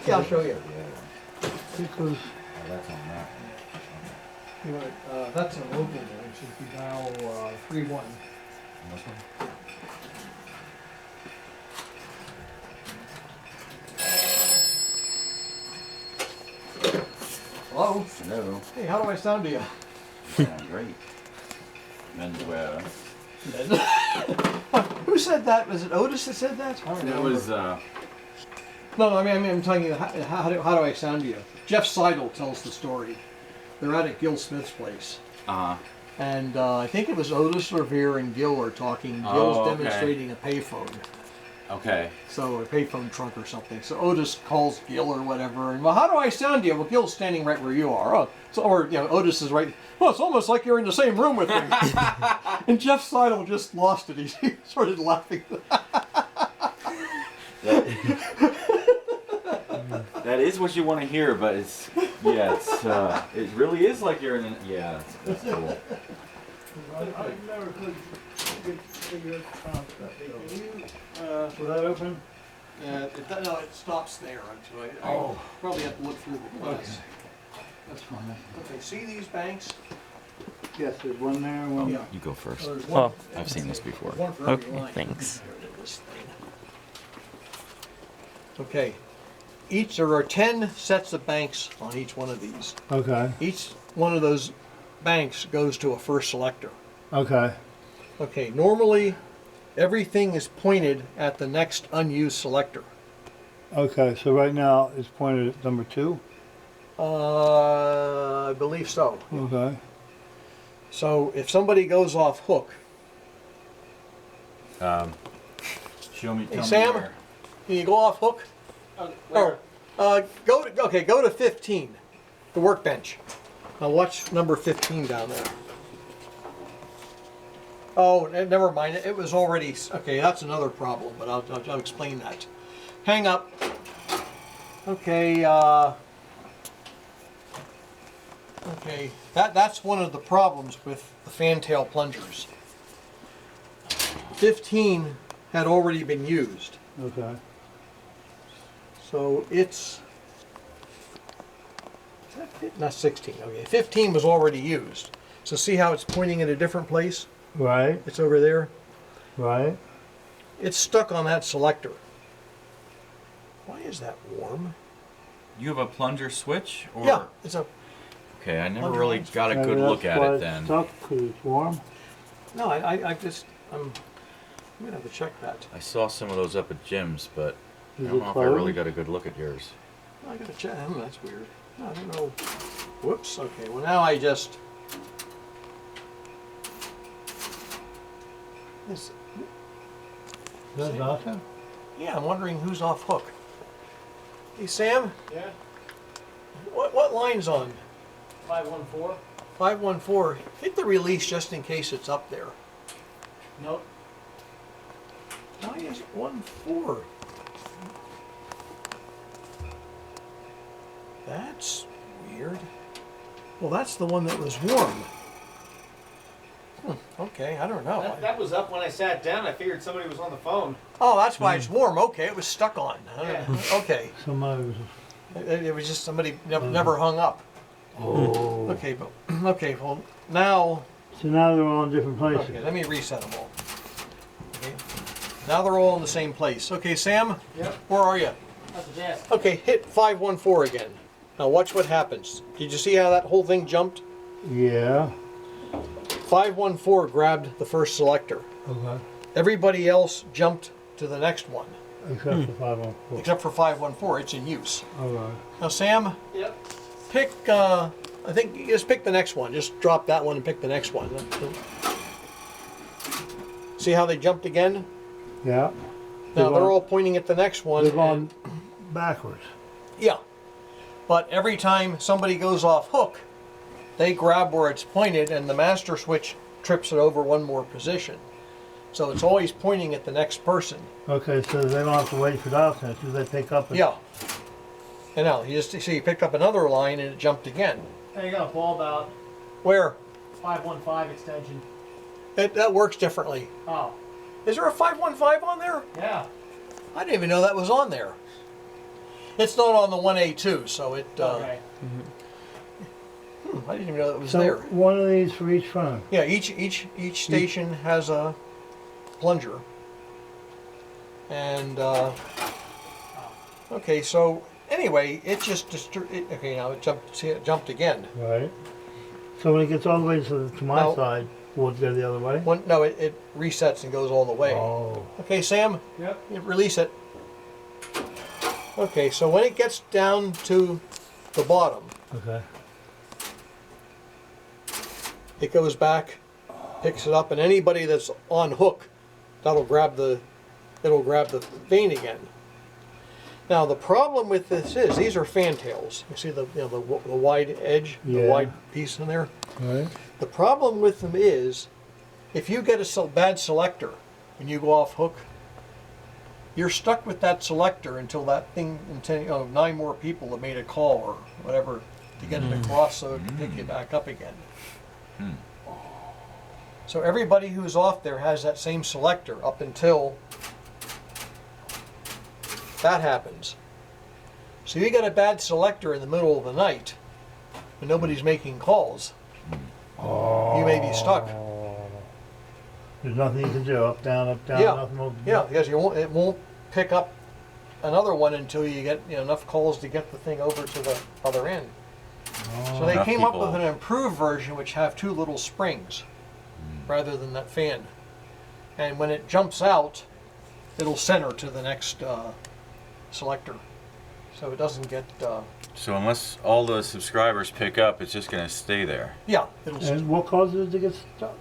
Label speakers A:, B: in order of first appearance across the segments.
A: Yeah, I'll show you.
B: Because
C: Oh, that's on that one.
A: You know, that's a local branch. If you dial 3-1.
C: And this one?
A: Hello?
C: Hello.
A: Hey, how do I sound to you?
C: Yeah, great. Men's wear.
A: Who said that? Was it Otis that said that? I don't
C: That
A: remember.
C: was,
A: No, I mean, I'm telling you, how do I sound to you? Jeff Seidel tells the story. They're out at Gil Smith's place. And I think it was Otis Revere and Gil are talking. Gil's
C: okay.
A: demonstrating a payphone.
C: okay.
A: So a payphone trunk or something. So Otis calls Gil or whatever, and well, how do I sound to you? Well, Gil's standing right where you are. Oh, so, or you know, Otis is right. Well, it's almost like you're in the same room with me. And Jeff Seidel just lost it. He started laughing.
C: That is what you want to hear, but it's, yeah, it's, it really is like you're in an, yeah, that's cool.
B: I never could figure out the concept.
A: Will that open? No, it stops there. Actually, I probably have to look through the glass.
B: That's fine.
A: Okay, see these banks?
B: Yes, there's one there, one.
A: Yeah.
C: You go first.
A: So there's one,
C: I've seen this before.
A: one for every
D: Okay,
A: line.
D: thanks.
A: This thing. Okay. There are 10 sets of banks on each one of these.
B: Okay.
A: Each one of those banks goes to a first selector.
B: Okay.
A: Okay, normally everything is pointed at the next unused selector.
B: Okay, so right now it's pointed at number 2?
A: I believe so.
B: Okay.
A: So if somebody goes off hook,
C: Show me,
A: hey
C: tell
A: Sam,
C: me where.
A: can you go off hook?
E: Where?
A: Go to 15, the workbench. Now watch number 15 down there. Oh, never mind. It was already okay. That's another problem, but I'll explain that. Hang up. Okay. Okay. That's one of the problems with the fantail plungers. 15 had already been used.
B: Okay.
A: So it's not 16. Okay, 15 was already used. So see how it's pointing at a different place?
B: Right,
A: It's over there.
B: right.
A: It's stuck on that selector. Why is that warm?
C: You have a plunger switch? Or?
A: Yeah, it's a
C: Okay, I never
A: Plunger
C: really
A: lines.
C: got a
B: Maybe
C: good
B: that's
C: look at
B: why
C: it
B: it's
C: then.
B: Stuck because it's warm.
A: no. I'm gonna have to check that.
C: I saw some of those up at Jim's, but I
B: Is
C: don't
B: it
C: know if I really
B: closed?
C: got a good look at yours.
A: I gotta check. That's weird. I don't know. Whoops. Okay. Well, now I just. This.
B: Is that awesome?
A: Yeah, I'm wondering who's off hook. Hey Sam,
E: Yeah,
A: what line's on?
E: 514.
A: 514. Hit the release just in case it's up there.
E: Nope.
A: Why is it 14? That's weird. Well, that's the one that was warm. Okay, I don't know.
E: That was up when I sat down. I figured somebody was on the phone.
A: Oh, that's why it's warm. Okay, it was stuck on.
E: Yeah.
A: Okay,
B: Somebody was.
A: it was just somebody never hung up.
B: Oh.
A: Okay, but okay. Well, now
B: So now they're all in different places.
A: okay. Let me reset them all. Okay. Now they're all in the same place. Okay, Sam,
E: Yep.
A: where are you?
E: That's the desk.
A: Okay, hit 514 again. Now watch what happens. Did you see how that whole thing jumped?
B: Yeah.
A: 514 grabbed the first selector.
B: Okay.
A: Everybody else jumped to the next one,
B: Except for 514.
A: except for 514. It's in use.
B: All right.
A: Now, Sam,
E: Yep.
A: pick. I think you just pick the next one. Just drop that one and pick the next one. See how they jumped again?
B: Yeah.
A: Now they're
B: going-
A: all pointing at the next one.
B: They're going backwards.
A: Yeah, but every time somebody goes off hook, they grab where it's pointed, and the master switch trips it over one more position. So it's always pointing at the next person.
B: Okay, so they don't have to wait for the option. As soon as they pick up it.
A: Yeah. And now you just see you picked up another line and it jumped again.
E: There you go. Bulb out.
A: Where?
E: 515 extension.
A: That works differently.
E: Oh,
A: Is there a 515 on there?
E: yeah.
A: I didn't even know that was on there. It's not on the 1A2, so it.
E: Okay.
A: I didn't even know it was
B: So
A: there.
B: one of these for each phone.
A: Yeah, each station has a plunger. And okay, so anyway, it just okay, now it jumped. See, it jumped again.
B: Right. So when it gets all the way to my
A: No.
B: side, will it go the other way?
A: No, it resets and goes all the way.
B: Oh.
A: Okay, Sam,
E: Yep.
A: you release it. Okay, so when it gets down to the bottom,
B: Okay.
A: it goes back, picks it up, and anybody that's on hook, it'll grab the vein again. Now the problem with this is these are fantails. You see the wide edge, the
B: Yeah.
A: wide piece in there.
B: Right.
A: The problem with them is if you get a bad selector when you go off hook, you're stuck with that selector until 9 more people have made a call or whatever to get it across so it can pick you back up again. So everybody who's off there has that same selector up until that happens. So you get a bad selector in the middle of the night when nobody's making calls, you may be stuck.
B: There's nothing you can do. Up, down,
A: Yeah.
B: nothing will.
A: Yeah, because it won't pick up another one until you get enough calls to get the thing over to the other end. So they
C: Enough
A: came up
C: people-
A: with an improved version which have 2 little springs rather than that fan. And when it jumps out, it'll center to the next selector. So it doesn't get,
C: So unless all the subscribers pick up, it's just gonna stay there.
A: yeah, it'll,
B: And what causes it to get stuck?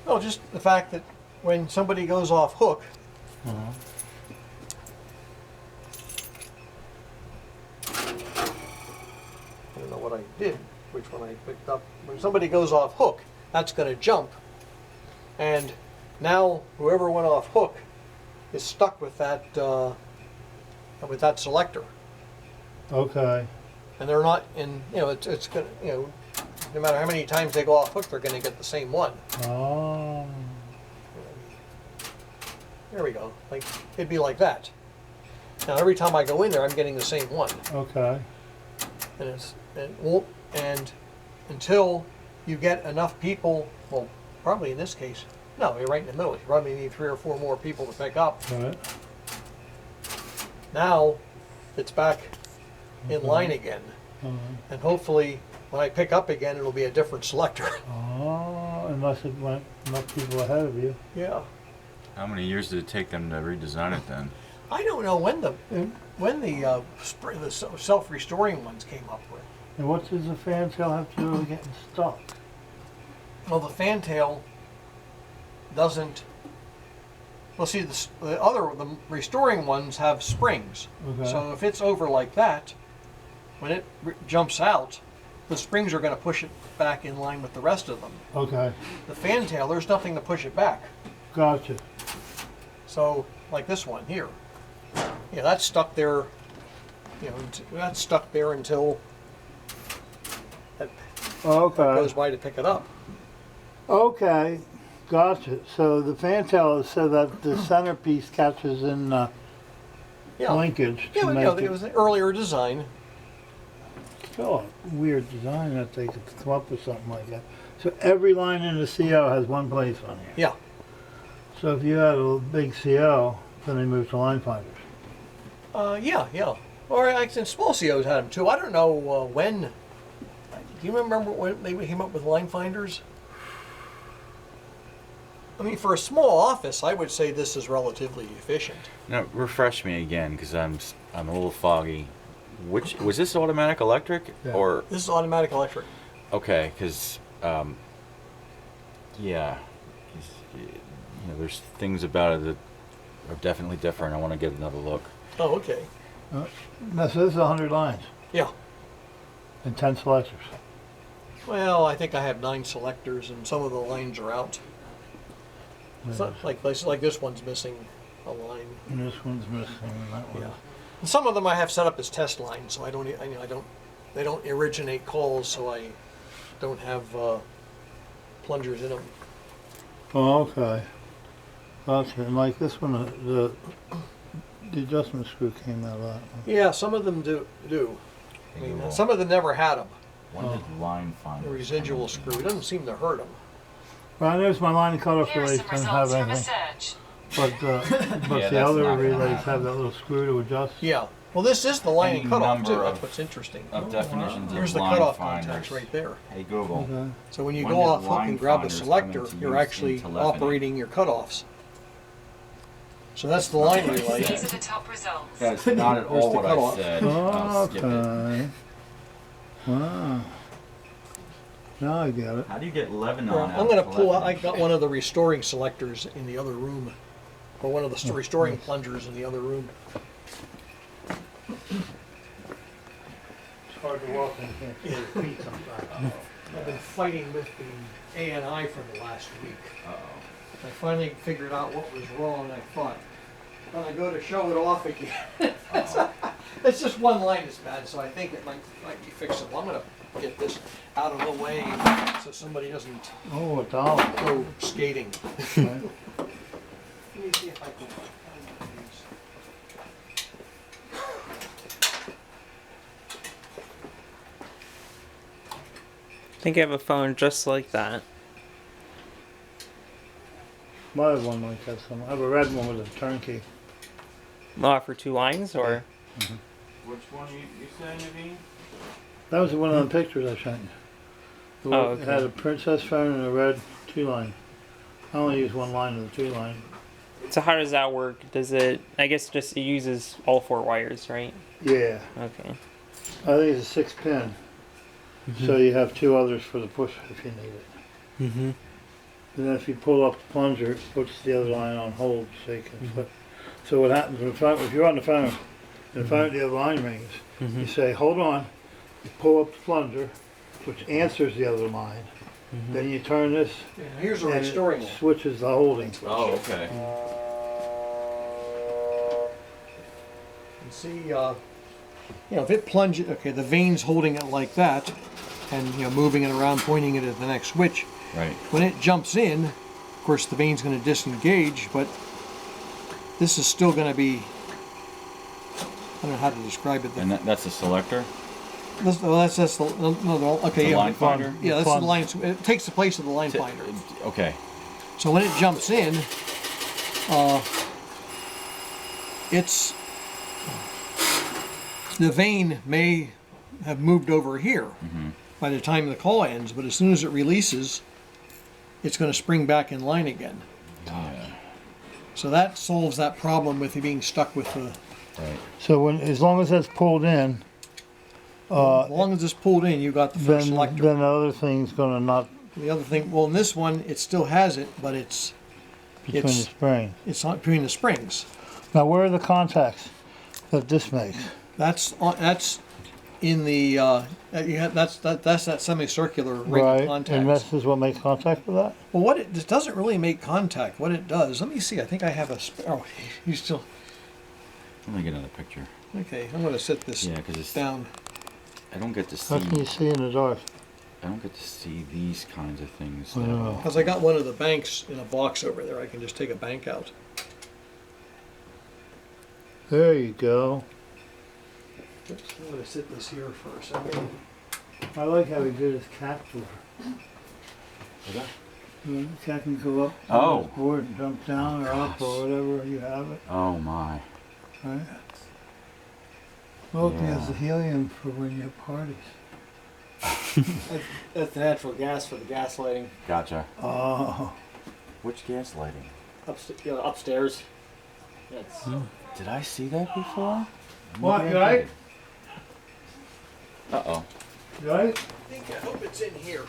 A: no, just the fact that when somebody goes off hook, I don't know what I did, which one I picked up. When somebody goes off hook, that's going to jump. And now whoever went off hook is stuck with that selector.
B: Okay.
A: And they're not in, it's going to, no matter how many times they go off hook, they're going to get the same one.
B: Oh.
A: There we go. Like, it'd be like that. Now every time I go in there, I'm getting the same one.
B: Okay.
A: And until you get enough people, well, probably in this case, no, you're right in the middle. You probably need 3 or 4 more people to pick up.
B: Right.
A: Now it's back in line again. And hopefully when I pick up again, it'll be a different selector.
B: Oh, unless it went enough people ahead of you.
A: Yeah.
C: How many years did it take them to redesign it then?
A: I don't know when the self-restoring ones came up with.
B: And what does the fantail have to do with getting stuck?
A: Well, the fantail doesn't. Well, see, the restoring ones have springs.
B: Okay.
A: So if it's over like that, when it jumps out, the springs are going to push it back in line with the rest of them.
B: Okay.
A: The fantail, there's nothing to push it back.
B: Gotcha.
A: So, like this one here, yeah, that's stuck there. That's stuck there until that
B: Okay.
A: goes by to pick it up.
B: Okay. Gotcha. So the fantail is so that the centerpiece catches in
A: Yeah.
B: linkage
A: Yeah,
B: to
A: but,
B: make
A: it was an earlier design.
B: still a weird design that they could come up with something like that. So every line in the CO has one place on here.
A: Yeah.
B: So if you had a big CO, then they moved to line finders.
A: Yeah. Or like small COs had them too. I don't know when. Do you remember when they came up with line finders? I mean, for a small office, I would say this is relatively efficient.
C: Now refresh me again, because I'm a little foggy. Which was this automatic electric
B: Yeah.
C: or
A: This is automatic electric.
C: okay? Because yeah, there's things about it that are definitely different. I want to get another look.
A: Oh, okay.
B: Now, so this is 100 lines
A: Yeah.
B: and 10 selectors.
A: Well, I think I have 9 selectors, and some of the lines are out. So, like places like this one's missing a line.
B: And this one's missing and that one.
A: Yeah. And some of them I have set up as test lines, so they don't originate calls, so I don't have plungers in them.
B: Oh, okay. Gotcha. And like this one, the adjustment screw came out of that one.
A: Yeah, some of them do. I
C: Hey,
A: mean,
C: Google,
A: some of them never had them.
C: when did line
A: The
C: finder?
A: residual screw. It doesn't seem to hurt them.
B: Well, there's my line cutoff
D: Here are
B: relays
D: some
B: don't have
D: results from a
B: anything,
D: search.
B: but
C: Yeah,
B: the
C: that's
B: other
C: not gonna
B: relays
C: happen.
B: have that little screw to adjust.
A: Yeah. Well, this is the line and
C: Any
A: cutoff
C: number
A: too.
C: of-
A: That's what's interesting.
C: Of definitions
A: Here's
C: of
A: the
C: line
A: cutoff
C: finders.
A: contacts right there.
C: Hey Google,
B: Okay.
A: So when you
C: When
A: go
C: did
A: off hook
C: line
A: and grab the
C: finders come
A: selector,
C: into
A: you're
C: use
A: actually
C: in telephony?
A: operating your cutoffs. So that's the line relay.
D: These are the top results.
C: that's not at
A: Where's
C: all
A: the
C: what I
A: cutoff?
C: said. I'll skip it.
B: Okay. Wow. Now I get it.
C: How do you get Lebanon
A: Well,
C: out
A: I'm
C: of
A: going to pull out. I
C: telephony?
A: got one of the restoring selectors in the other room, or one of the restoring plungers in the other room.
B: It's hard to walk and can't see your feet sometimes.
A: I've been fighting with the ANI for the last week.
C: Uh-oh.
A: I finally figured out what was wrong. I thought when I go to show it off again, it's just one line that's bad. So I think it might be fixable. I'm going to get this out of the way so somebody doesn't
B: Oh, a dollar.
A: go skating.
B: Right.
A: Let me see if I can find these.
F: I think I have a phone just like that.
B: I have one like that somewhere. I have a red one with a turnkey.
F: For 2 lines, or
C: Which one you saying, Naveen?
B: That was one of the pictures I sent you. The one-
F: Oh,
B: It had
F: okay.
B: a princess phone and a red 2-line. I only use one line of the 2-line.
F: so how does that work? Does it? I guess just it uses all 4 wires, right?
B: Yeah.
F: Okay.
B: I think it's a 6-pin. So you have 2 others for the push if you need it.
F: Mm-hmm.
B: And then if you pull up the plunger, it puts the other line on hold so you can flip. So what happens if you're on the phone and the other line rings, you say, hold on, you pull up the plunger, which answers the other line. Then you turn this
A: Yeah, here's a
B: and
A: restoring
B: it
A: one.
B: switches the holding.
C: Oh, okay.
A: And see, if it plunges, okay, the veins holding it like that, and moving it around, pointing it at the next switch.
C: Right.
A: When it jumps in, of course, the vane's going to disengage, but this is still going to be. I don't know how to describe it.
C: And that's a selector?
A: That's the okay.
C: The
A: Yeah,
C: line finder?
A: yeah, that's the line. It takes the place of the line finder.
C: Okay.
A: So when it jumps in, it's the vane may have moved over here by the time the call ends, but as soon as it releases, it's going to spring back in line again.
C: Yeah.
A: So that solves that problem with you being stuck with the.
C: Right.
B: So as long as that's pulled in,
A: As long as it's pulled in, you got the
B: then
A: first selector.
B: the other thing's gonna not
A: The other thing, well, in this one, it still has it, but it's
B: between the spring.
A: not between the springs.
B: Now where are the contacts that this makes?
A: That's in the that's that semicircular ring of
B: Right, and
A: contacts.
B: this is what makes contact with that?
A: Well, this doesn't really make contact. What it does, let me see. I think I have a. Oh, you still.
C: Let me get another picture.
A: Okay, I'm going to set this
C: Yeah, because it's.
A: down.
C: I don't get to
B: How can you
C: see.
B: see in the dark?
C: I don't get to see these kinds of things.
B: I
C: that
B: know.
C: well.
A: Because I got one of the banks in a box over there. I can just take a bank out.
B: There you go.
A: Oops, I'm going to sit this here for a second.
B: I like how he did his cat door.
C: Is
B: The cat can go up
C: Oh.
B: on his board and jump down or up or whatever you have it,
C: Oh my.
B: right? Well, it
C: Yeah.
B: has the helium for when you have parties.
E: That's the natural gas for the gas lighting
C: Gotcha.
B: Oh,
C: Which gas lighting?
E: upstairs. That's
C: Did I see that before?
B: what, right?
C: Uh oh.
B: Right?
A: I hope it's in here.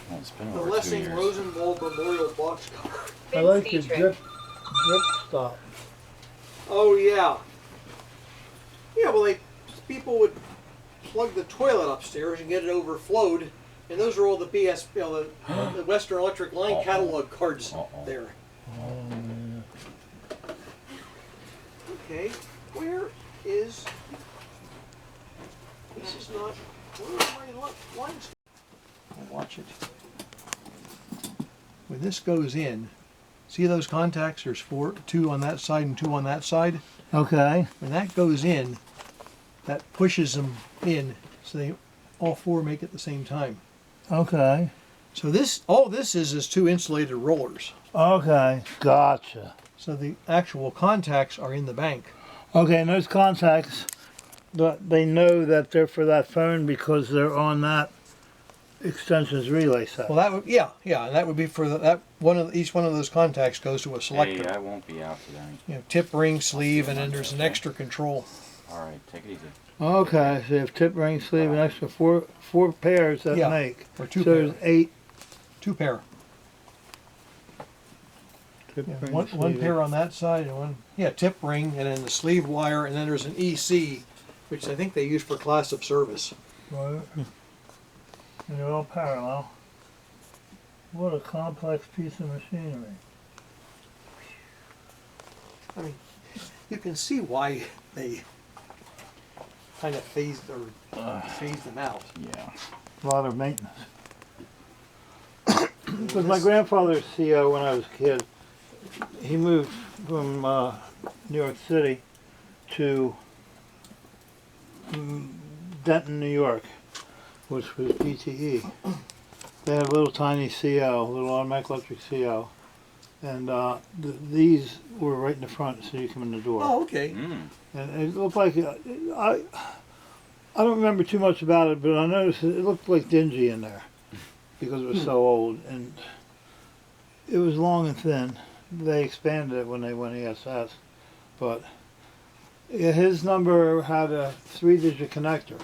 C: Well, it's been
A: The
C: over 2
A: Lessing
C: years.
A: Rosenwald Memorial box cover.
B: I like your
D: Dietrich.
B: drip stop.
A: Oh yeah. Yeah, well, people would plug the toilet upstairs and get it overflowed, and those are all the BS, the Western Electric Line catalog cards there. Okay, where is? This is not. Where are my lines? I'll watch it. When this goes in, See those contacts? There's two on that side and two on that side.
B: Okay.
A: When that goes in, that pushes them in, so they all four make it at the same time.
B: Okay.
A: So all this is two insulated rollers.
B: Okay. Gotcha.
A: So the actual contacts are in the bank.
B: Okay, and those contacts, they know that they're for that phone because they're on that extensions relay set.
A: Well, that would and that would be for each one of those contacts goes to a selector.
C: Hey, I won't be out today.
A: You know, tip, ring, sleeve, and then there's an extra control.
C: All right, take it easy.
B: Okay, so you have tip, ring, sleeve, an extra four pairs that
A: Yeah,
B: make.
A: or two
B: So
A: pair.
B: there's 8
A: Two pair.
B: tip,
A: Yeah,
B: ring,
A: one
B: sleeve.
A: pair on that side and one tip ring, and then the sleeve wire, and then there's an EC, which I think they use for class of service.
B: Right. And they're all parallel. What a complex piece of machinery.
A: I mean, you can see why they kind of phased them out.
C: Yeah.
B: A lot of maintenance. Because my grandfather's CO when I was a kid, he moved from New York City to Denton, New York, which was DTE. They had a little tiny CO, little automatic electric CO, and these were right in the front as soon as you come in the door.
A: Oh, okay.
C: Mm.
B: And it looked like I don't remember too much about it, but I noticed it looked like dingy in there because it was so old, and it was long and thin. They expanded it when they went ESS, but his number had a 3-digit connector,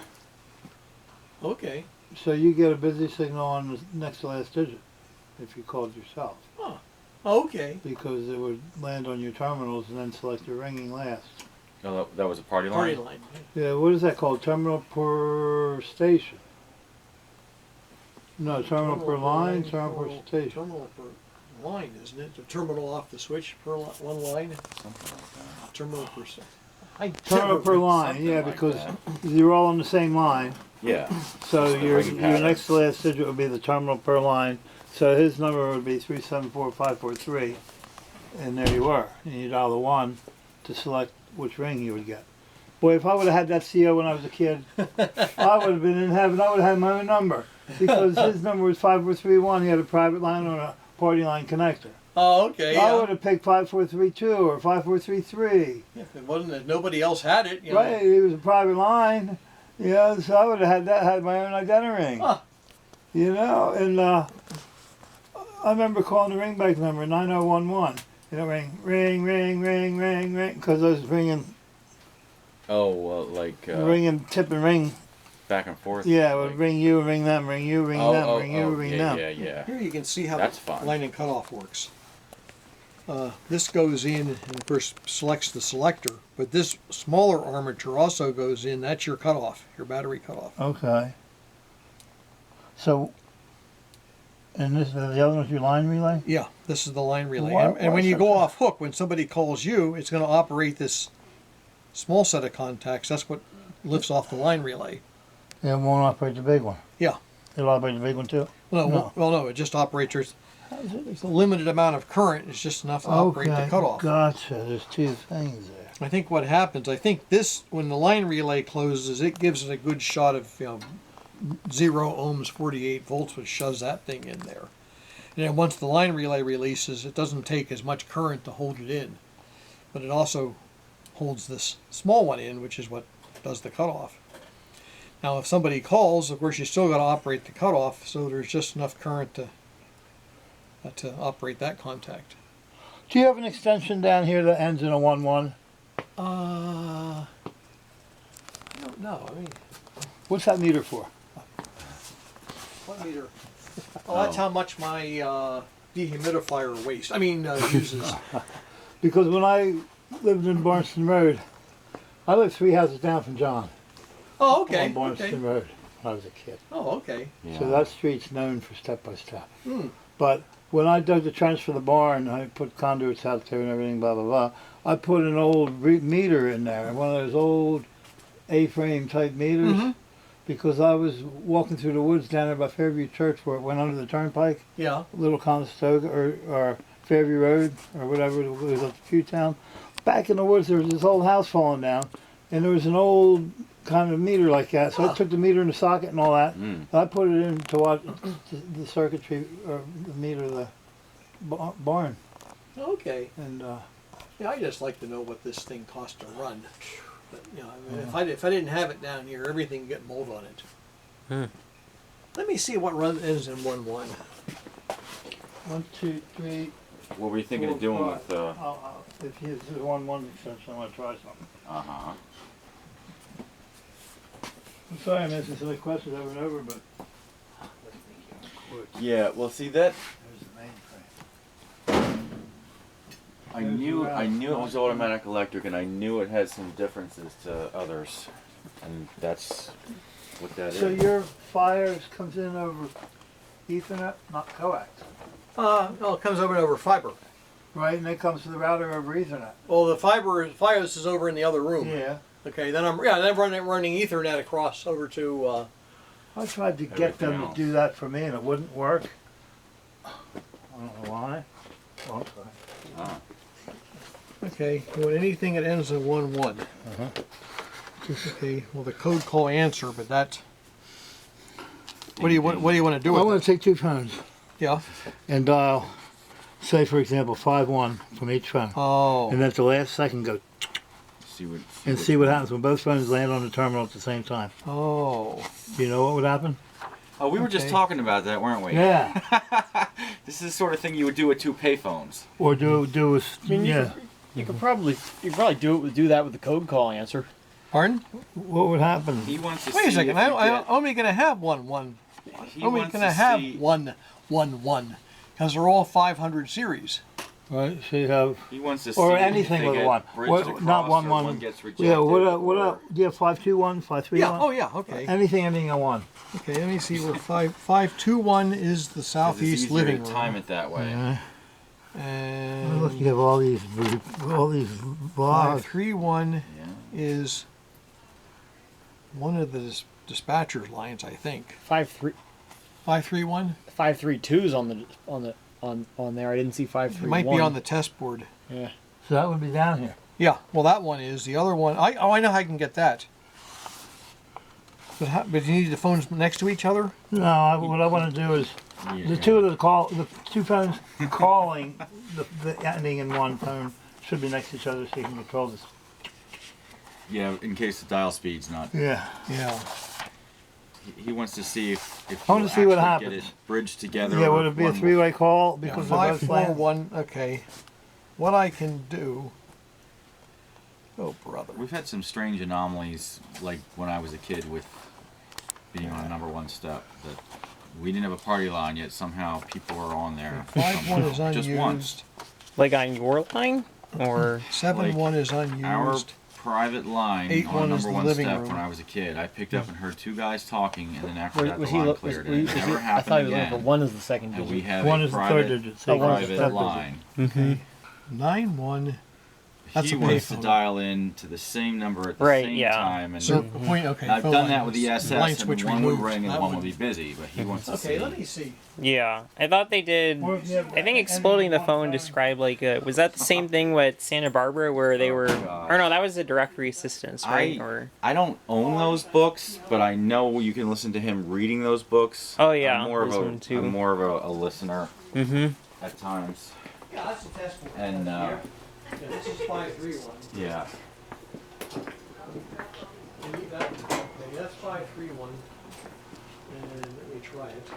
A: Okay.
B: so you get a busy signal on the next to last digit if you called yourself,
A: Okay.
B: because it would land on your terminals and then select your ringing last.
C: Oh, that was a party line?
A: Party line.
B: Yeah, what is that called? Terminal per station? No, terminal per line, terminal per station.
A: Terminal per line, isn't it? The terminal off the switch per one line.
C: Something like that.
A: Terminal per se.
B: Terminal per line, yeah,
C: like
B: because
C: that.
B: you're all on the same line.
C: Yeah.
B: So
C: It's the
B: your
C: ring pattern.
B: next to last digit would be the terminal per line. So his number would be 374543, and there you were. And you dial the 1 to select which ring you would get. Boy, if I would have had that CO when I was a kid, I would have been in heaven. I would have had my own number because his number was 5431. He had a private line on a party line connector.
A: Oh, okay.
B: I would have picked 5432 or 5433.
A: If it wasn't that nobody else had it, you know.
B: Right, it was a private line. Yeah, so I would have had my own identity ring.
A: Huh.
B: You know, and I remember calling the ringback number 9011. You know, ring, because I was ringing,
C: Oh, well, like
B: ringing, tip and ring.
C: back and forth.
B: Yeah, it would
C: like,
B: ring you, ring them, ring you, ring them, ring you, ring
C: yeah,
B: them.
C: Yeah.
A: Here you can see how
C: That's
A: the
C: fun.
A: line and cutoff works. This goes in and of course selects the selector, but this smaller armature also goes in. That's your cutoff, your battery cutoff.
B: Okay. So, and this the other one's your line relay?
A: Yeah, this is the line relay.
B: Why-
A: And
B: why
A: when you
B: is
A: go
B: that?
A: off hook, when somebody calls you, it's going to operate this small set of contacts. That's what lifts off the line relay.
B: It won't operate the big one.
A: Yeah.
B: It'll operate the big one too?
A: No, no, it just operates. It's a limited amount of current. It's just enough to operate the cutoff.
B: Gotcha. There's two things there.
A: I think what happens, this, when the line relay closes, it gives it a good shot of 0 ohms, 48 volts, which shoves that thing in there. And then once the line relay releases, it doesn't take as much current to hold it in. But it also holds this small one in, which is what does the cutoff. Now, if somebody calls, of course, you still got to operate the cutoff, so there's just enough current to operate that contact.
B: Do you have an extension down here that ends in a 1-1?
A: I don't know. I mean,
B: What's that meter for?
A: what meter? Oh, that's how much my dehumidifier uses.
B: Because when I lived in Barnston Road, I lived 3 houses down from John
A: Oh, okay.
B: on Barnston
A: Okay.
B: Road when I was a kid.
A: Oh, okay.
C: Yeah.
B: So that street's known for step by step.
A: Hmm.
B: But when I dug the trench for the barn, I put conduits out there and everything, blah, blah, blah. I put an old meter in there, one of those old A-frame type meters,
A: Mhm.
B: because I was walking through the woods down there by Fairview Church where it went under the turnpike,
A: Yeah.
B: Little Conestoga or Fairview Road or whatever it was up to Pewtown. Back in the woods, there was this old house falling down, and there was an old kind of meter like that. So I took the meter in the socket and all that. I put it in to watch the circuitry or the meter of the barn.
A: Okay.
B: And
A: Yeah, I just like to know what this thing costs to run. But, you know, I mean, if I didn't have it down here, everything would get mold on it. Let me see what run ends in 1-1.
B: 1, 2, 3.
C: What were you thinking of doing with the?
B: If this is 1-1 extension, I want to try something.
C: Uh-huh.
B: I'm sorry I'm asking silly questions over and over, but
C: Yeah, well, see that
B: there's the mainframe.
C: I knew it was automatic electric, and I knew it had some differences to others, and that's what that
B: So
C: is.
B: your fires comes in over Ethernet, not coax,
A: No, it comes over fiber.
B: right? And it comes to the router over Ethernet.
A: Well, the Fios is over in the other room.
B: Yeah.
A: Okay, then I'm running Ethernet across over to.
B: I tried to get them
C: Everything
B: to do that for me, and it wouldn't work. I don't know why. Oh, I'm sorry.
A: Okay, you want anything that ends in 1-1. Okay, well the code call answer, but that's. What do you want? What do you want to do
B: I
A: with
B: want
A: it?
B: to take 2 phones
A: Yeah.
B: and dial, say for example, 5-1 from each phone,
A: Oh.
B: and then at the last second go see what happens when both phones land on the terminal at the same time.
A: Oh.
B: Do you know what would happen?
C: Oh, we were just
A: Okay.
C: talking about that, weren't we?
B: Yeah.
C: This is the sort of thing you would do with 2 payphones.
B: Or do with
E: mean, you
B: yeah.
E: You could probably do that with the code call answer.
A: Pardon?
B: What would happen?
C: He wants to
A: Wait a
C: see
A: second.
C: if you
A: I'm
C: get-
A: only going to have 1-1.
C: he
A: Only
C: wants
A: going to
C: to
A: have
C: see-
A: 1-1 because they're all 500 series.
B: Right. So you have
C: He wants to see
B: or
C: if
B: anything
C: they
B: with a
C: get
B: 1.
C: bridged
B: What,
C: across
B: not
C: or
B: 1-1.
C: one gets rejected.
B: Yeah. What
C: or-
B: do you have 5-2-1, 5-3-1?
A: Yeah. Oh yeah. Okay.
B: Anything ending in 1.
A: Okay. Let me see where 5-2-1 is the
C: 'cause it's
A: southeast
C: easier
A: living
C: to
A: room.
C: time it that way.
B: Yeah.
A: And
B: Look, you have all these blogs.
A: 531
C: Yeah.
A: is one of the dispatcher's lines, I think. 531.
E: 532's on there. I didn't see
A: It
E: 531.
A: might be on the test board.
E: Yeah.
B: So that would be down here.
A: Yeah. Well, that one is. The other one. I know how I can get that. But you need the phones next to each other.
B: No, what I want to do is the two phones calling the ending in 1 phone should be next to each other so you can control this.
C: Yeah, in case the dial speed's not.
B: Yeah.
A: Yeah.
C: He wants to see if
B: I want
C: you
B: to see what
C: actually get
B: happens.
C: it bridged together.
B: Yeah,
C: or
B: would it be a
C: one
B: 3-way call
A: Yeah,
B: because they're both land?
A: 541. Okay. What I can do. Oh brother.
C: We've had some strange anomalies, like when I was a kid with being on number 1 step. That we didn't have a party line yet. Somehow people are on there.
A: 5-1 is
C: Just once.
A: unused.
F: Like on your line, or
A: 7-1 is unused.
C: Our private line
A: 8-1
C: on
A: is
C: number
A: the
C: 1
A: living
C: step
A: room.
C: when I was a kid. I picked up and heard 2 guys talking, and then after that the
E: Was he
C: line
E: look?
C: cleared. And it never
E: I
C: happened
E: thought he was looking for
C: again.
E: 1 as the second
C: And
E: digit.
C: we have
B: 1
C: a
B: is the third
C: private,
B: digit. So
E: one is the
C: private
E: third
C: line.
A: Okay. 9-1. That's
C: He
A: a
C: wants to
A: payphone.
C: dial in to the same number at the
F: Right,
C: same
F: yeah.
C: time. And
A: So point. Okay.
C: I've
A: phone
C: done
A: line
C: that with the
A: was-
C: SS,
A: line
C: and
A: switch
C: one would
A: removed.
C: ring and
A: That
C: one would be busy. But he wants to
A: Okay.
C: see.
A: Let me see.
F: yeah, I thought they did.
B: Or if you have
F: I think exploding the
B: ending in
F: phone
B: 1
F: described like was that the same thing with Santa Barbara where they were?
C: gosh.
F: Or no, that was the directory assistance, right? Or
C: I don't own those books, but I know you can listen to him reading those books.
F: Oh, yeah,
C: I'm more of
F: those one too.
C: I'm more of a listener
F: mm-hmm.
C: at times.
A: Yeah, that's the test one.
C: And
A: Yeah, this is 531.
C: yeah,
A: Okay, that's 531. And let me try it.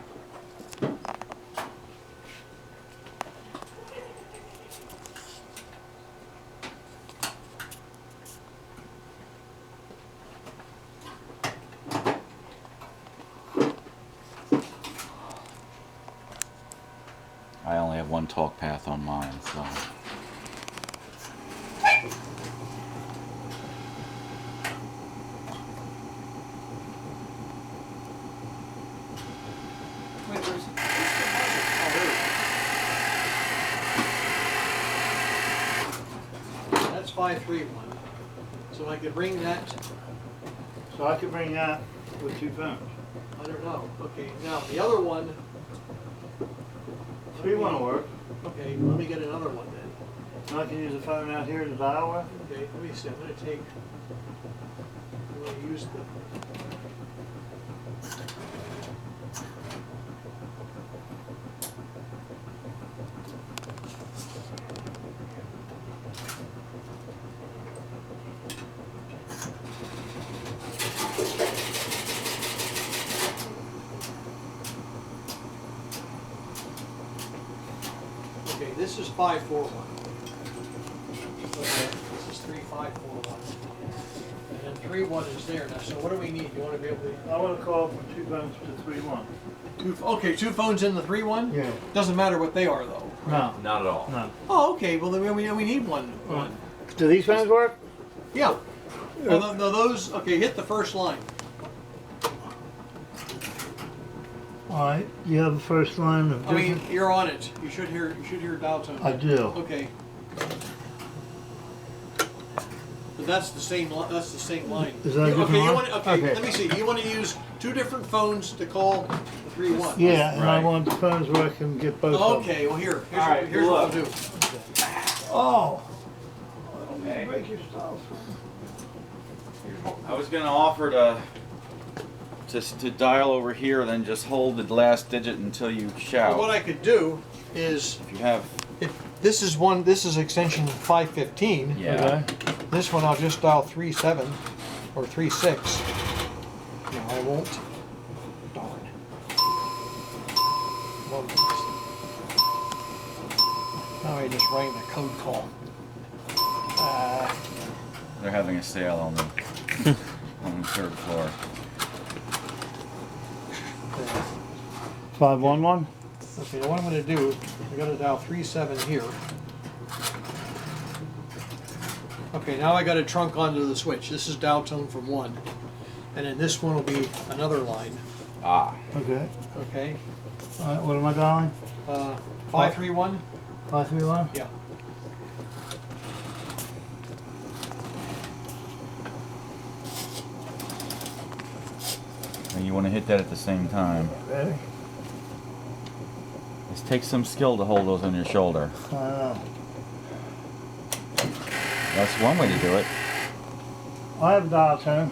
C: I only have 1 talk path on mine, so.
A: Wait, where's it? Oh, that's 531. So I could ring that.
B: So I could bring that with 2 phones.
A: I don't know. Okay, now the other one.
B: 3-1 will work.
A: Okay, let me get another one then.
B: And I can use the phone out here to dial with.
A: Okay, let me see. I'm going to use the. Okay, this is 541. Okay, this is 3541. And then 31 is there. Now, so what do we need? You want to be able to.
B: I want to call from 2 phones to 3-1.
A: Okay, 2 phones in the 3-1?
B: Yeah.
A: Doesn't matter what they are, though.
B: No.
C: Not at all.
B: No.
A: Oh, okay. Well, then we need one.
B: Do these phones work?
A: Yeah. Well, no, those. Okay, hit the first line.
B: All right. You have the first line of.
A: I mean, you're on it. You should hear dial tone.
B: I do.
A: Okay. But that's the same. That's the same line.
B: Is that a different
A: okay?
B: line?
A: You want? Okay,
B: Okay.
A: Let me see. You want to use 2 different phones to call the 3-1?
B: Yeah, and I
C: Right.
B: want the phones where I can get both of them.
A: Okay. Well, here's
C: All right,
A: here's what we'll do.
B: Oh.
C: Okay.
B: Break your stuff.
C: I was gonna offer to dial over here, then just hold the last digit until you shout.
A: Well, what I could do is,
C: If you have,
A: if this is one, this is extension 515.
C: yeah.
B: Okay.
A: This one I'll just dial 37 or 36. No, I won't. Darn. One minute. Now I just rang the code call.
C: They're having a sale on the on the 3rd floor.
B: 511.
A: Okay, now what I'm going to do, I got to dial 37 here. Okay, now I got to trunk onto the switch. This is dial tone from 1. And then this one will be another line.
C: Ah.
B: Okay.
A: Okay?
B: All right. What am I dialing?
A: 531?
B: 531.
A: Yeah.
C: And you want to hit that at the same time.
B: Ready?
C: It takes some skill to hold those on your shoulder.
B: I know.
C: That's one way to do it.
B: I have dial tone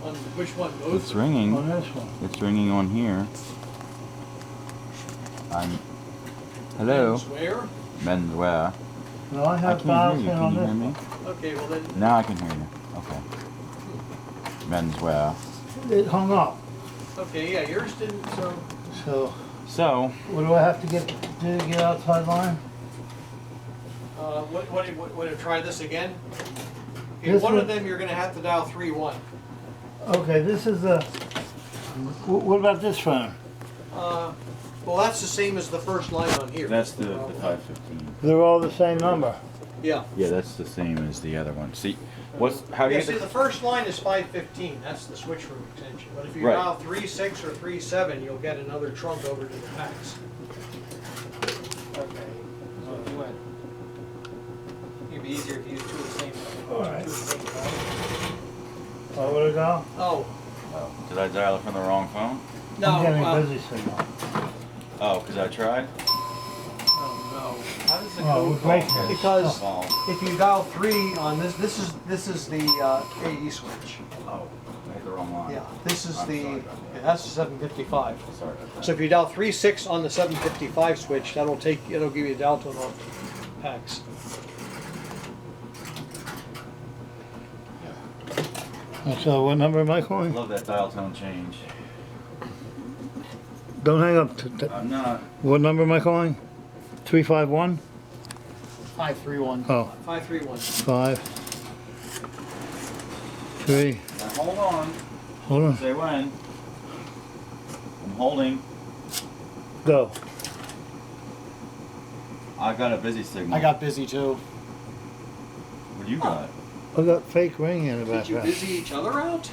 A: On which one? Both?
C: It's ringing.
B: on this one.
C: It's ringing on here. Hello.
A: Swear?
C: Menswear.
B: No, I
C: I
B: have
C: can't
B: dial
C: hear you.
B: tone on
C: Can you
B: this
C: hear me?
B: one.
A: Okay, well then.
C: Now I can hear you. Okay. Menswear.
B: It hung up.
A: Okay, yeah, yours didn't, so.
B: So
C: So,
B: what do I have to do to get outside line?
A: Want to try this again? Okay,
B: This
A: one
B: one-
A: of them you're going to have to dial 3-1.
B: Okay, this is the. What about this phone?
A: Well, that's the same as the first line on here.
C: that's the 515.
B: They're all the same number.
A: Yeah.
C: Yeah, that's the same as the other one. See, how do
A: Yeah,
C: you
A: see,
C: get
A: the first line is 515. That's the switch room extension. But if you
C: Right.
A: dial 36 or 37, you'll get another trunk over to the packs. Okay. So if you went. It'd be easier if you used 2 of the same.
B: All right.
A: 2 of the same phone.
B: Oh, what I got?
A: Oh.
C: Did I dial it from the wrong phone?
A: No.
B: I'm getting a busy signal.
C: Oh, because I tried?
A: Oh no. How does the
B: Oh,
A: code
B: we're breaking
A: call?
B: it.
A: Because
C: Oh,
A: if you dial 3 on this is the AE switch.
C: oh, I hit the wrong line.
A: Yeah, this is
C: I'm
A: the,
C: sorry about that.
A: yeah, that's the 755.
C: Sorry about that.
A: So if you dial 36 on the 755 switch, it'll give you a dial tone on packs.
B: So what number am I
C: I
B: calling?
C: love that dial tone change.
B: Don't hang up.
C: I'm not.
B: What number am I calling? 351?
A: 531.
B: Oh,
A: 531.
B: 5, 3.
C: Now hold on.
B: Hold on.
C: Say when. I'm holding.
B: Go.
C: I got a busy signal.
E: I got busy too.
C: What do you got?
B: I got fake ring in the
A: Did you
B: background.
A: busy each other out?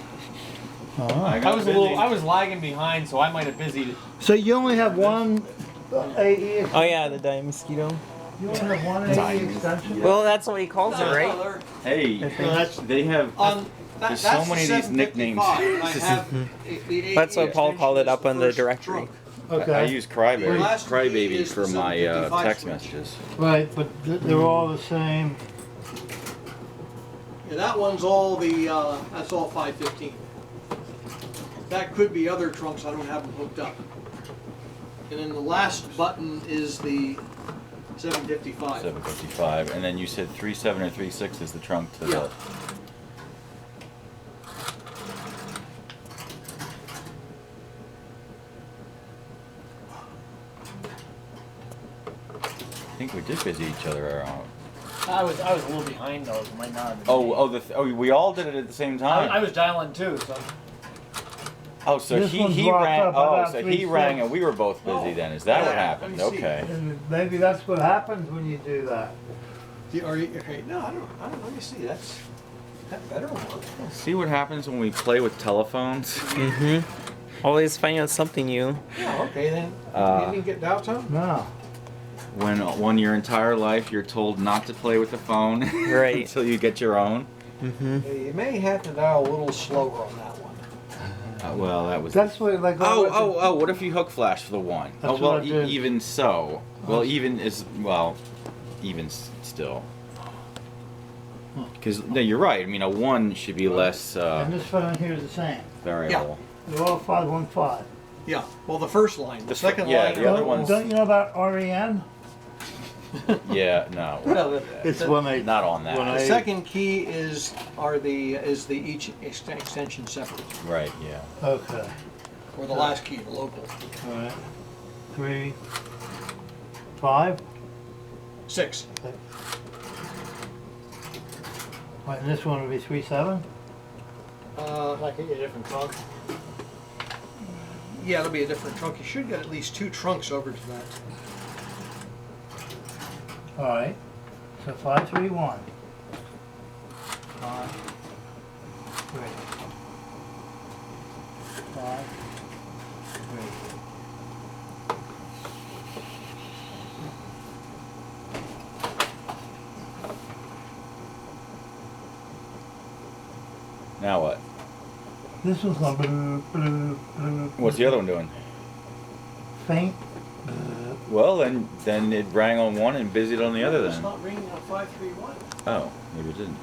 B: Uh-huh.
E: I was I was lagging behind, so I might have busied.
B: So you only have one AE?
F: Oh yeah, the die mosquito.
B: You only have one AE extension?
F: Well, that's what he calls it, right?
A: they're-
C: Hey,
A: that's-
C: they have.
A: On,
C: There's
A: that's
C: so many
A: the
C: of these nicknames.
A: 755, and I have the AE
F: That's what Paul called it
A: extension
F: up
A: as
F: on the
A: first
F: directory.
A: trunk.
B: Okay.
C: I use
A: Your
C: Crybaby,
A: last key
C: Crybaby
A: is
C: for
A: the
C: my
A: 755
C: text
A: switch.
C: messages.
B: Right, but they're all the same.
A: Yeah, that one's all the, that's all 515. That could be other trunks, I don't have them hooked up. And then the last button is the 755.
C: 755, and then you said 37 or 36 is the trunk to
A: Yeah.
C: the. I think we did busy each other out.
E: I was a little behind those. Might not have been me.
C: We all did it at the same time.
E: I was dialing too, so.
C: Oh, so
B: This one's
C: he
B: locked
C: rang.
B: up
C: Oh,
B: about
C: so
B: 3
C: he rang
B: cents.
C: and we were both busy.
A: Oh,
C: Then is that what
A: yeah,
C: happened?
A: let me see.
C: Okay.
B: And maybe that's what happens when you do that.
A: Okay, no, I don't, let me see, that better work.
C: See what happens when we play with telephones?
F: Always finding out something new.
A: Yeah, okay, then, you didn't get dial tone?
B: No.
C: When your entire life you're told not to play with the phone
F: Right.
C: until you get your own.
A: You may have to dial a little slower on that one.
C: Well, that was.
B: That's what like.
C: Oh! What if you hook flash for the one?
B: That's
C: Oh well,
B: what I did.
C: even so. Well, even still. Because no, you're right. I mean, a one should be less
B: And this phone here is the same.
C: variable.
B: They're all 515.
A: Yeah, well, the first line, the second
C: yeah,
A: line.
C: the other one's-
B: Don't you know about REM?
C: Yeah, no.
A: No,
B: It's
A: the,
B: when they.
C: Not on that.
B: when
A: the
B: I-
A: second key is the each extension separate,
C: Right. Yeah.
B: Okay.
A: or the last key, the local.
B: All right. 3, 5.
A: 6.
B: Right, and this one would be 3, 7.
E: Like a different trunk.
A: Yeah, it'll be a different trunk. You should get at least 2 trunks over to that.
B: All right. So 5, 3, 1. 5, 3. 5, 3.
C: Now what?
B: This one's going blue, blue, blue.
C: What's the other one doing?
B: Faint.
C: Well, then it rang on one and busied on the other.
A: It's
C: Then.
A: not ringing on 531.
C: Oh, maybe it didn't.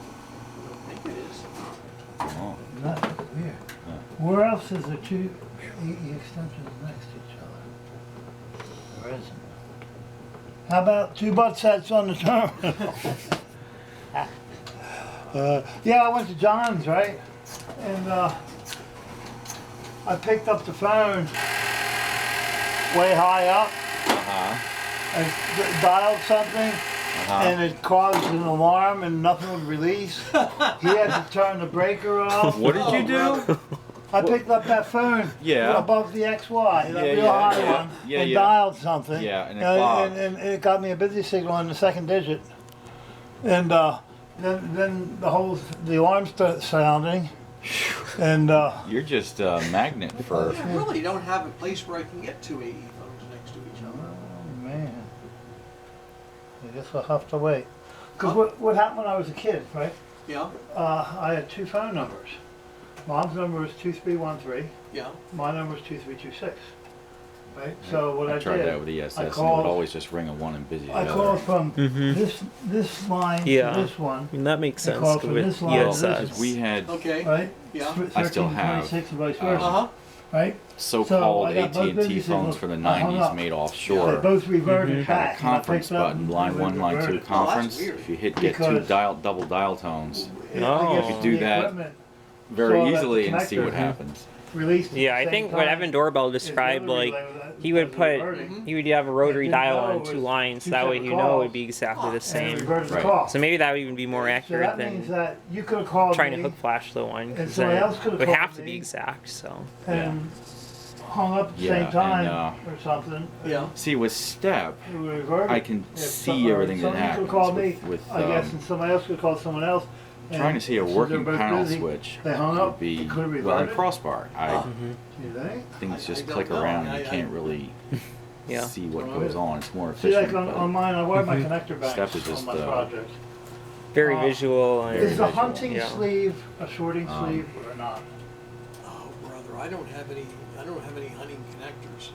A: I think it is.
C: Oh.
B: That's weird. Where else is there 2 EE extensions next to each other? There isn't. How about 2 butt sets on the terminal? Yeah, I went to John's, right? And I picked up the phone way high up. I dialed something. And it caused an alarm and nothing would release. He had to turn the breaker off.
C: What did you do?
B: I picked up that phone
C: Yeah.
B: above the XY, that
C: Yeah,
B: real
C: yeah,
B: high
C: yeah.
B: one,
C: Yeah,
B: and
C: yeah.
B: dialed something.
C: Yeah, and it clogged.
B: and it got me a busy signal on the second digit. And then the alarm started sounding. And
C: You're just a magnet for.
A: I really don't have a place where I can get 2 AE phones next to each other.
B: oh man, I guess I'll have to wait. Because what happened when I was a kid, right?
A: Yeah,
B: I had 2 phone numbers. Mom's number was 2313.
A: yeah.
B: My number was 2326. Right. So what I,
C: I tried
B: did,
C: that with ESS,
B: I
C: and it
B: called-
C: would always just ring a one and busy the
B: I
C: other.
B: called from
F: Mhm.
B: this line
F: Yeah.
B: to this one,
F: I mean, that makes
B: I
F: sense
B: called from
F: with
B: this line to this
F: ESS.
C: Because we had
A: Okay.
B: right?
A: Yeah.
C: I still
B: 13,
C: have,
B: 26 and vice versa,
A: Uh-huh.
B: right?
C: so-called
B: I got both
C: AT&T
B: busy
C: phones
B: signals.
C: from the
B: I hung
C: 90s
B: up.
C: made
B: They
C: offshore.
B: both reverted
C: Had a
B: back. and I
C: conference
B: picked up
C: button,
B: and
C: line
B: they
C: 1, line 2
B: reverted.
A: Oh,
C: conference.
A: that's weird.
C: If you hit
B: Because-
C: double dial tones
F: No.
B: I guess
F: You
C: could do
B: the
C: that
B: equipment
C: very
B: So that
C: easily
B: the
C: and see what
B: connector-
C: happens.
B: released at
F: Yeah,
B: the
F: I
B: same
F: think what
B: time
F: Evan Doorbell
B: as the
F: described,
B: other
F: like,
B: relay that
F: he would
B: was
F: put,
B: reverting.
F: he would have a rotary
B: It didn't
F: dial
B: know
F: on
B: it
F: 2
B: was
F: lines,
B: 2
F: that way
B: separate
F: you know it
B: calls.
F: would be exactly the
B: And it
F: same.
B: reverted the
C: Right.
B: call.
F: So maybe that would even be more
B: So
F: accurate
B: that means
F: than
B: that you could have called
F: trying to
B: me
F: hook flash the one,
B: and
F: because
B: somebody
F: then
B: else
F: it
B: could have
F: would
B: called
F: have to
B: me
F: be exact, so.
B: and hung up at the
C: Yeah,
B: same
C: and,
B: time
C: uh,
B: or something.
A: Yeah.
C: See, with Step,
B: It would revert.
C: I can
B: If
C: see everything that
B: somebody could
C: happens
B: call me,
C: with
B: I guess, and somebody else could call someone else.
C: trying to see a
B: since
C: working
B: they're both
C: panel
B: busy,
C: switch
B: They hung
C: would
B: up.
C: be,
B: It could have
C: well, and
B: reverted.
C: crossbar.
B: You think?
C: Things
A: I
C: just
A: don't
C: click
A: know.
C: around,
A: I-
C: you can't really
F: Yeah.
C: see what goes on. It's more
B: See, like
C: efficient.
B: on mine, I wear my connector
C: Step
B: banks
C: is just,
B: on my project.
F: Very
B: Uh,
F: visual. And,
C: Very
B: Is the
C: visual,
B: hunting
F: yeah.
B: sleeve a shorting sleeve or not?
A: Oh, brother, I don't have any hunting connectors, so.